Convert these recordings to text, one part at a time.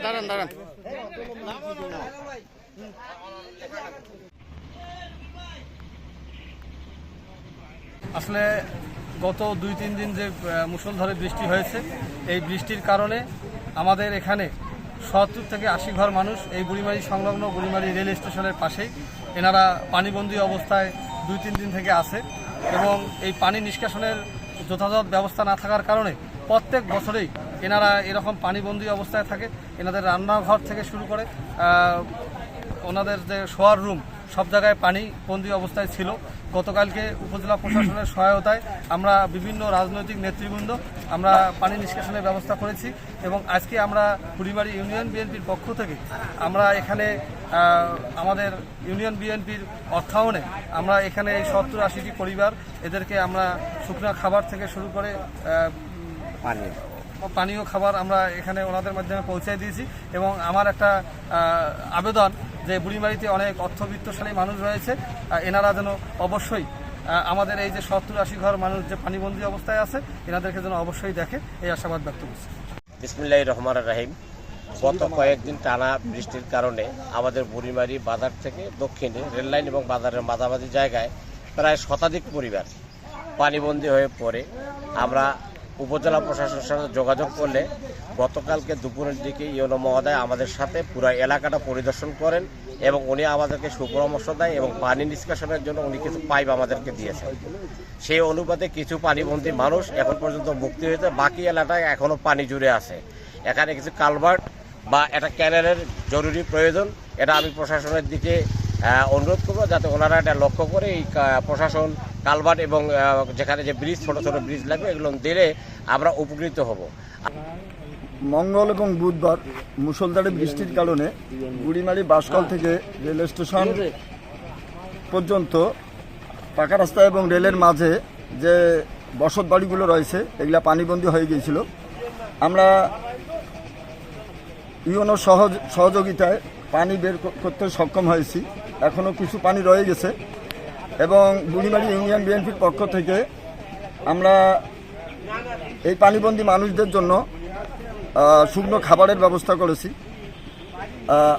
দাঁড়ান দাঁড়ান। আসলে গত 2-3 দিন যে মুষলধারে বৃষ্টি হয়েছে, এই বৃষ্টির কারণে আমাদের এখানে 70 থেকে 80 ঘর মানুষ এই বুড়িমারি সংলগ্ন বুড়িমারি রেল স্টেশনের পাশেই এনারা পানিবন্দী অবস্থায় 2-3 দিন থেকে আছে এবং এই পানি নিষ্কাশনের যথাযথ ব্যবস্থা না থাকার কারণে প্রত্যেক বছরেই এনারা এরকম পানিবন্দী অবস্থায় থাকে। এনাদের রান্নাঘর থেকে শুরু করে ওনাদের যে শোয়ার রুম সব জায়গায় পানিবন্দী অবস্থায় ছিল। গতকালকে উপজেলা প্রশাসনের সহায়তায় আমরা বিভিন্ন রাজনৈতিক নেতৃবৃন্দ আমরা পানি নিষ্কাশনের ব্যবস্থা করেছি এবং আজকে আমরা বুড়িমারি ইউনিয়ন বিএনপির পক্ষ থেকে আমরা এখানে আমাদের ইউনিয়ন বিএনপির অর্থায়নে আমরা এখানে এই 70-80টি পরিবার এদেরকে আমরা শুকনো খাবার থেকে শুরু করে পানীয় খাবার আমরা এখানে ওনাদের মাধ্যমে পৌঁছে দিয়েছি। এবং আমার একটা আবেদন যে বুড়িমারিতে অনেক অর্থবিত্তশালী মানুষ রয়েছে, এনারা যেন অবশ্যই আমাদের এই যে 70-80 ঘর মানুষ যে পানিবন্দী অবস্থায় আছে এনাদেরকে যেন অবশ্যই দেখে, এই আশাবাদ ব্যক্ত করছি। বিসমিল্লাহির রহমানির রহিম। গত কয়েকদিন টানা বৃষ্টির কারণে আমাদের বুড়িমারি বাজার থেকে দক্ষিণে রেললাইন এবং বাজারের মাঝামাঝি জায়গায় প্রায় শতাধিক পরিবার পানিবন্দী হয়ে পড়ে। আমরা উপজেলা প্রশাসনের সাথে যোগাযোগ করলে গতকালকে দুপুরের দিকে ইউনো মহোদয় আমাদের সাথে পুরো এলাকাটা পরিদর্শন করেন এবং উনি আমাদেরকে সুপরামর্শ দেয় এবং পানি নিষ্কাশনের জন্য উনি কিছু পাইপ আমাদেরকে দিয়েছেন। সেই অনুপাতে কিছু পানিবন্দী মানুষ এখন পর্যন্ত মুক্তি হয়েছে, বাকি এলাকায় এখনও পানি জুড়ে আছে। এখানে কিছু কালভার্ট বা একটা ক্যানেলের জরুরি প্রয়োজন, এটা আমি প্রশাসনের দিকে অনুরোধ করবো যাতে ওনারা এটা লক্ষ্য করে এই প্রশাসন কালভার্ট এবং যেখানে যে ব্রিজ ছোট ছোট ব্রিজ লাগবে এগুলো দিলে আমরা উপকৃত হব। মঙ্গল এবং বুধবার মুষলধারে বৃষ্টির কারণে বুড়িমারি বাসকল থেকে রেল স্টেশন পর্যন্ত পাকা রাস্তা এবং রেলের মাঝে যে বসত বাড়িগুলো রয়েছে এগুলা পানিবন্দী হয়ে গিয়েছিল। আমরা ইউনো সহযোগিতায় পানি বের করতে সক্ষম হয়েছি, এখনও কিছু পানি রয়ে গেছে এবং বুড়িমারি ইউনিয়ন বিএনপির পক্ষ থেকে আমরা এই পানিবন্দী মানুষদের জন্য শুকনো খাবারের ব্যবস্থা করেছি।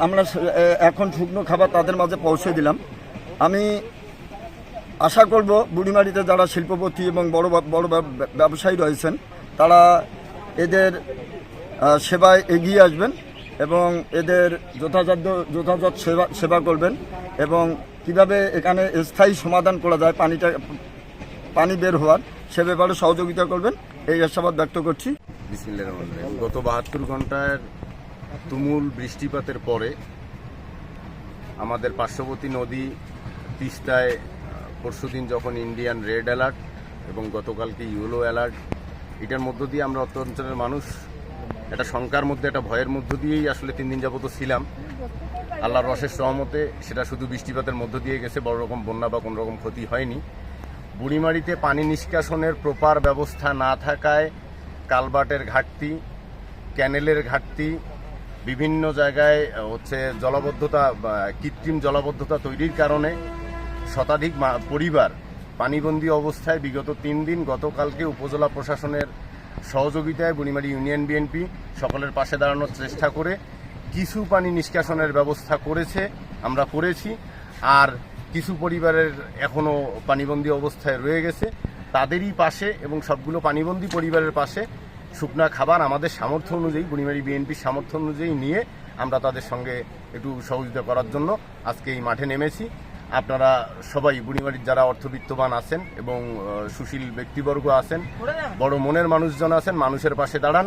আমরা এখন শুকনো খাবার তাদের মাঝে পৌঁছে দিলাম। আমি আশা করব বুড়িমারিতে যারা শিল্পপতি এবং বড় বড় ব্যবসায়ী রয়েছেন তারা এদের সেবায় এগিয়ে আসবেন এবং এদের যথাযথ সেবা করবেন এবং কিভাবে এখানে স্থায়ী সমাধান করা যায় পানি বের হওয়ার সে ব্যাপারে সহযোগিতা করবেন, এই আশাবাদ ব্যক্ত করছি। বিসমিল্লাহির রহমানির রহিম। গত 72 ঘন্টার তুমুল বৃষ্টিপাতের পরে আমাদের পার্শ্ববর্তী নদী তিস্তায় পরশুদিন যখন ইন্ডিয়ান রেড অ্যালার্ট এবং গতকালকে ইয়েলো অ্যালার্ট, এটার মধ্য দিয়ে আমরা অত্র অঞ্চলের মানুষ একটা শঙ্কার মধ্যে একটা ভয়ের মধ্য দিয়েই আসলে 3 দিন যাবত ছিলাম। আল্লাহর অশেষ রহমতে সেটা শুধু বৃষ্টিপাতের মধ্য দিয়ে গেছে, বড় রকম বন্যা বা কোনো রকম ক্ষতি হয়নি। বুড়িমারিতে পানি নিষ্কাশনের প্রপার ব্যবস্থা না থাকায় কালভার্টের ঘাটতি, ক্যানেলের ঘাটতি, বিভিন্ন জায়গায় জলাবদ্ধতা কৃত্রিম জলাবদ্ধতা তৈরির কারণে শতাধিক পরিবার পানিবন্দী অবস্থায় বিগত 3 দিন। গতকালকে উপজেলা প্রশাসনের সহযোগিতায় বুড়িমারি ইউনিয়ন বিএনপি সকলের পাশে দাঁড়ানোর চেষ্টা করে কিছু পানি নিষ্কাশনের ব্যবস্থা আমরা করেছি। আর কিছু পরিবারের এখনও পানিবন্দী অবস্থায় রয়ে গেছে, তাদেরই পাশে এবং সবগুলো পানিবন্দী পরিবারের পাশে শুকনা খাবার আমাদের সামর্থ্য অনুযায়ী বুড়িমারি বিএনপির সামর্থ্য অনুযায়ী নিয়ে আমরা তাদের সঙ্গে একটু সহযোগিতা করার জন্য আজকে এই মাঠে নেমেছি। আপনারা সবাই বুড়িমারির যারা অর্থবিত্তবান আছেন এবং সুশীল ব্যক্তিবর্গ আছেন, বড় মনের মানুষজন আছেন, মানুষের পাশে দাঁড়ান।